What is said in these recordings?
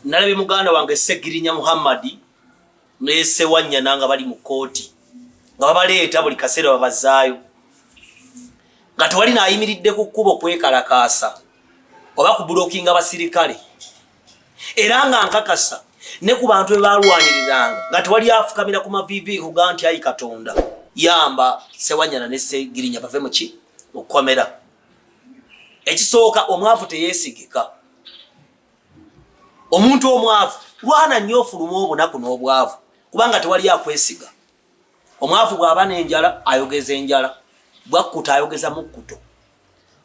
nalabye muganda wange Geyeeena Muhammad ne Sewanya nanga bali mu kooti nga babaleeta buli kaseera babazaayo nga tewali naayimiridde ku kkubo kwekalakaasa oba ku bulookinga basirikale era nga nkakasa ne ku bantu bebalwaniriranga nga tewali afukamira ku mavivi kuga nti ayi Katonda yamba Sewanya ne Geyeeena bave muki okukomera. Ekisooka omwavu teyeesigika. Omuntu omwavu lwana nnyo ofuluma obunaku n'obwavu kubanga tewali akwesiga. Omwavu bw'aba n'enjala ayogeza enjala, bwakkuta ayogeza mukkuto,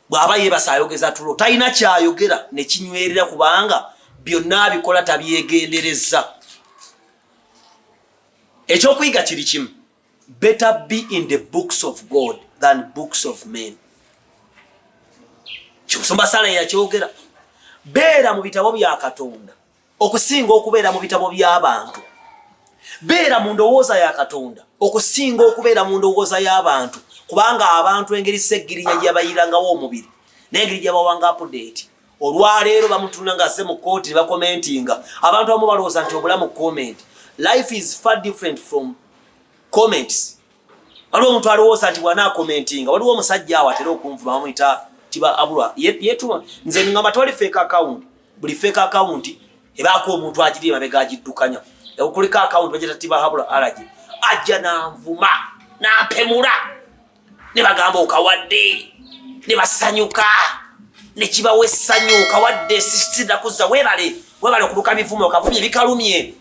bw'aba yeebasa ayogeza tulo, talina kyayogera ne kinywerera kubanga byonna abikola tabyegendereza. Ekyokuyiga kiri kimu, better be in the books of God than books of men. Kyosumba Sala yakyogera, beera mu bitabo bya Katonda okusinga okubeera mu bitabo by'abantu. Beera mu ndowooza ya Katonda okusinga okubeera mu ndowooza y'abantu kubanga abantu engeri Geyeeena gye yabayirangawo omubiri n'engeri gye bawanga update. Olwaleero bamutunda nga azze mu kooti ne bakomentinga. Abantu abamu balowooza nti obulamu comment. Life is far different from comments. Waliwo omuntu alowooza nti bwana commentinga. Waliwo omusajja awo atera okunvuma bamuyita tiba abulwa yetuma nze ngamba toli fake account. Buli fake account ebaako omuntu agiri mabega agiddukanya. Okuliko account bagita tiba abulwa alaji ajja nanvuma nampemula ne bagamba okawadde ne basanyuka ne kibawe essanyu okawadde sisida kuzza webale okuluka bivumo okavumye bikalumye.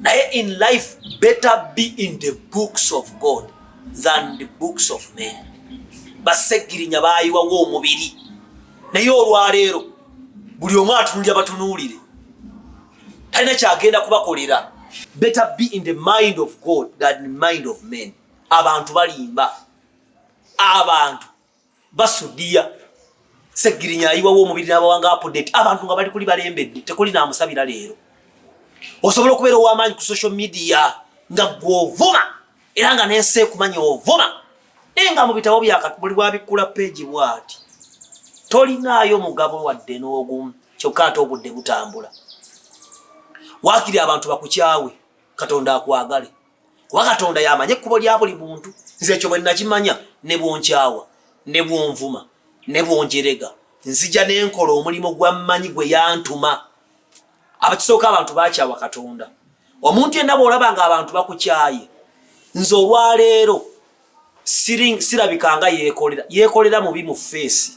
Naye in life better be in the books of God than the books of men. Geyeeena baayiwawo omubiri naye olwaleero buli omu atunulira batunuulire talina kyagenda kubakolera. Better be in the mind of God than the mind of men. Abantu balimba, abantu basudiya. Geyeeena ayiwawo omubiri n'abawanga update abantu nga bali kuli balembedde tekuli naamusabira leero. Osobola okubeera ow'amaanyi ku social media nga gw'ovuma era nga n'ensi ekumanya ovuma nga mu bitabo buli bwabikula peegi bw'ati tolinaayo mugabo wadde n'ogumu kyokka ate obudde butambula. Waakiri abantu bakukyawe Katonda akwagale kuba Katonda yamanye ekkubo lya buli muntu. Nze ekyo bwe nakimanya ne bwonkyawa ne bwonvuma ne bwonjerega nzija n'enkola omulimu gwa mmanyi gwe yantuma. Abakisooka abantu bakyawa Katonda. Omuntu yenna bw'olaba nga abantu bakukyaye nze olwaleero sirabikanga yeekolera mubi mu face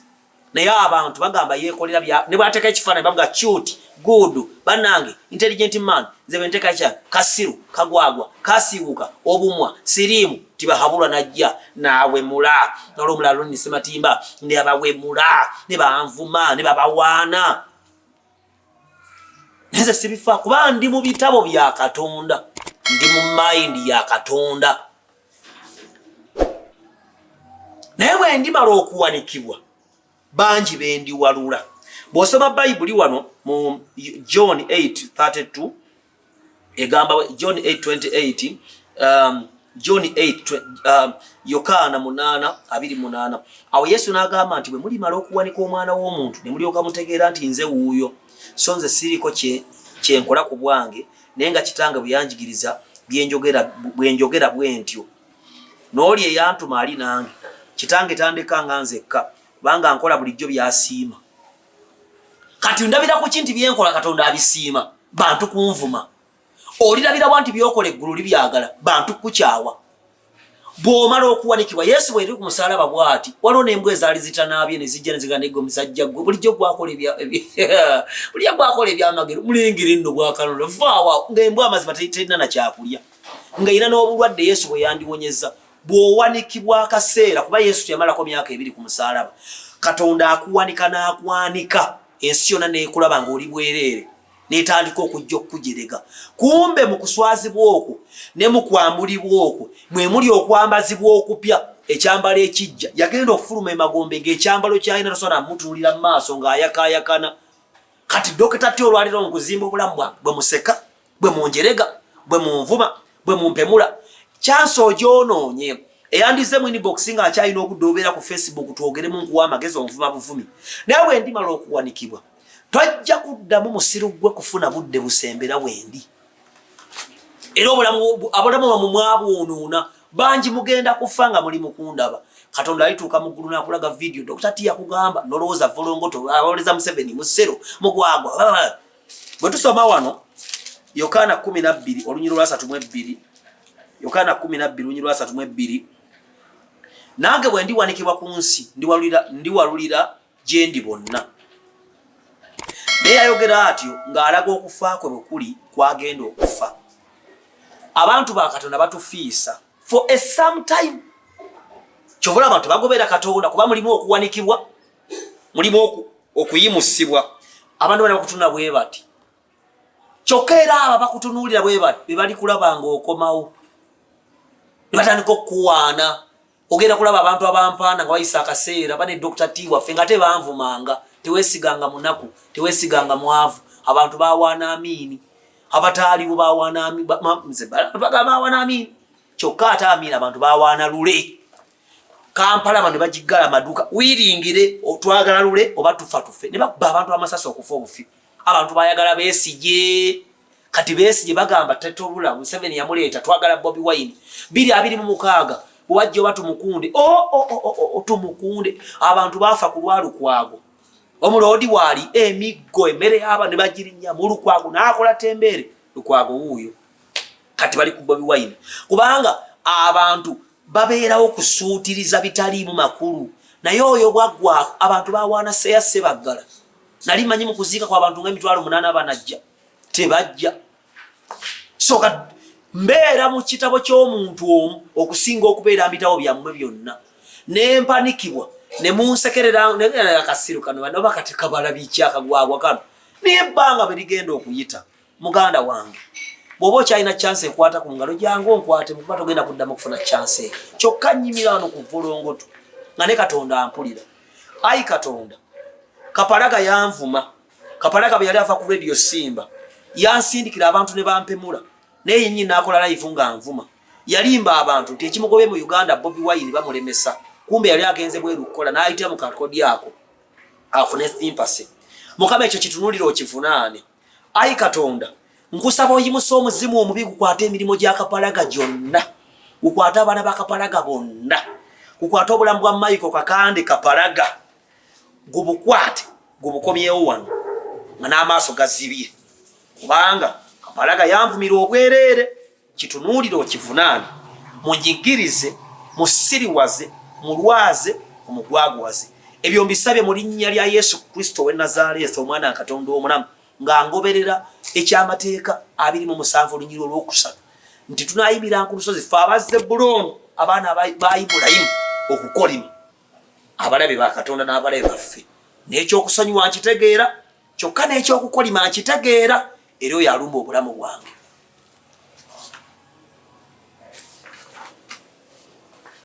naye abantu bagamba yeekolera ne bw'ateeka ekifaananyi bavuga cute good bannange intelligent man nze bwe nteeka kya kasiru kagwagwa kasiiwuka obumwa siriimu tibahabulwa najja naawemula n'olwomulala lunnise matimba ne abawemula ne banvuma ne babawaana. Nze sibifa kuba ndi mu bitabo bya Katonda, ndi mu mind ya Katonda. Naye bwe ndimala okuwanikibwa bangi bendiwalula. Bw'osoma Bayibuli wano mu John 8:32 egamba John 8:28 John 8 Yokaana 8:28 awo Yesu n'agamba nti bwe mulimala okuwanika omwana w'omuntu ne mulyoka mutegeera nti nze wuuyo so nze siriko kyenkola ku bwange naye nga Kitange bwe yanjigiriza bwenjogera bwentyo n'oli eyantuma ali nange. Kitange tandeka nga nzekka kubanga nkola bulijjo byasiima. Kati ndabira ku kinti byenkola Katonda abisiima bantu kunvuma. Olirabira nti byokola eggulu libyagala bantu kukyawa. Bw'omala okuwanikibwa Yesu bwe yali ku musalaba bw'ati waliwo n'embwa ezaali zitanaabye ne zijja ne zigana ego musajja gwe bulijjo gwakola ebyamagero mulengere nno bwakalonda vaawa ng'embwa amazima terina na kyakulya ng'erina n'obulwadde Yesu bwe yandiwonyeza. Bw'owanikibwa akaseera kuba Yesu yamalako myaka 2 ku musalaba Katonda akuwanika n'akwanika ensi yonna n'ekulaba ng'oli bwereere n'etandika okujja okujerega. Kumbe mu kuswazibwa okwo ne mu kwambulibwa okwo mwe muli okwambazibwa okupya ekyambalo ekijja. Yagenda okufuluma emagombe ng'ekyambalo kyalina tosona mutuulira mu maaso ng'ayakaayakana. Kati dokita ati olwaliro mu kuzimba obulamu bwange bwe museka bwe munjerega bwe munvuma bwe mumpemula chance ogyonoonye eyandize mu inbox nga akyalina obudde obeera ku Facebook twogeremu nkuwa amagezi onvuma buvumi. Naye bwe ndimala okuwanikibwa twajja kuddamu musiru gwe kufuna budde busembera wendi era abulamu bamwe mwabwonoona bangi mugenda kufa nga muli mukundaba Katonda alituuka mu ggulu n'akulaga video Dr. T yakugamba nolowooza volongoto awoleza Museveni musero mugwagwa bwe tusoma wano Yokaana 12 olunyiro lwa 32 Yokaana 12 olunyiro lwa 32 nange bwe ndiwanikibwa ku nsi ndiwalulira gye ndi bonna naye ayogera atyo ng'alaga okufa kwe bwe kuli kwagenda okufa abantu ba Katonda batufiisa for a sometime kyovula abantu bagobera Katonda kuba mulimu okuwanikibwa mulimu okuyimusibwa abantu bali bakutuna bwe bati kyokka era aba bakutunuulira bwe bati be bali kulaba ng'okomawo ne batandika okuwaana ogenda kulaba abantu abampaana nga bayisa akaseera bane Dr. T waffe nga tebanvumanga teweesiganga munaku teweesiganga mwavu abantu bawaana amiini abataaliwo bawaana amiini kyokka ate amiini abantu bawaana lule Kampala abantu bagiggala amaduuka wiringire otwagala lule oba tufa tufe ne bakubba abantu amasasi okufa obufi abantu bayagala Besigye kati Besigye bagamba tetobula Museveni yamuleeta twagala Bobi Wine 226 bwajja oba tumukunde tumukunde abantu bafa ku lwalukwago omuloodi waali emiggo emmere y'aba ne bagirinya mu lukwago n'akola tembere lukwago wuuyo kati bali ku Bobi Wine kubanga abantu babeerawo kusuutiriza bitaliimu makulu naye oyo bwaggwa abantu bawaana seya Sebaggala nali manyi mu kuziika kwa abantu ng'emitwalo 8 abanajja tebajja so mbeera mu kitabo ky'omuntu omu okusinga okubeera mbitabo byammwe byonna nempanikibwa ne munsekerera akasiru kano bano bakati kabala bikyakagwagwa kano nebbanga berigenda okuyita muganda wange bw'oba okyalina chance ekwata ku ngalo jangu onkwate mukuba togenda kuddamu kufuna chance kyokka nnyimira wano ku volongoto nga ne Katonda ampulira ayi Katonda Kapalaga yanvuma Kapalaga bwe yali afa ku radio Simba yansindikira abantu ne bampemula naye nnyini n'akola live nga nvuma yalimba abantu nti ekimugobe mu Uganda Bobi Wine bamulemesa kumbe yali agenze bweru kukola n'ayitira mu kakodi yako afune sympathy mukama ekyo kitunulira okivunaane ayi Katonda nkusaba oyimusa omuzimu omubi gukwata emirimu gya Kapalaga gyonna gukwata abaana ba Kapalaga bonna gukwata obulamu bwa Michael Kakande Kapalaga gubukwate gubukomyewo wano nga n'amaaso gazibye kubanga Kapalaga yanvumira obwereere kitunuulire okivunaane munyigirize musiriwaze mulwaze omugwagwaze ebyo mbisabye mu linnya lya Yesu Kristo w'e Nazaaleesi omwana wa Katonda omulamu nga ngoberera ekyamateeka 27 olunyiriro olwokusatu nti tunaayimira ku lusozi ffe abazze Bulooni abaana ba Ibulayimu okukolima abalabe ba Katonda n'abalabe baffe n'ekyokusonyiwa nkitegeera kyokka n'ekyokukolima nkitegeera era oyo alumba obulamu bwange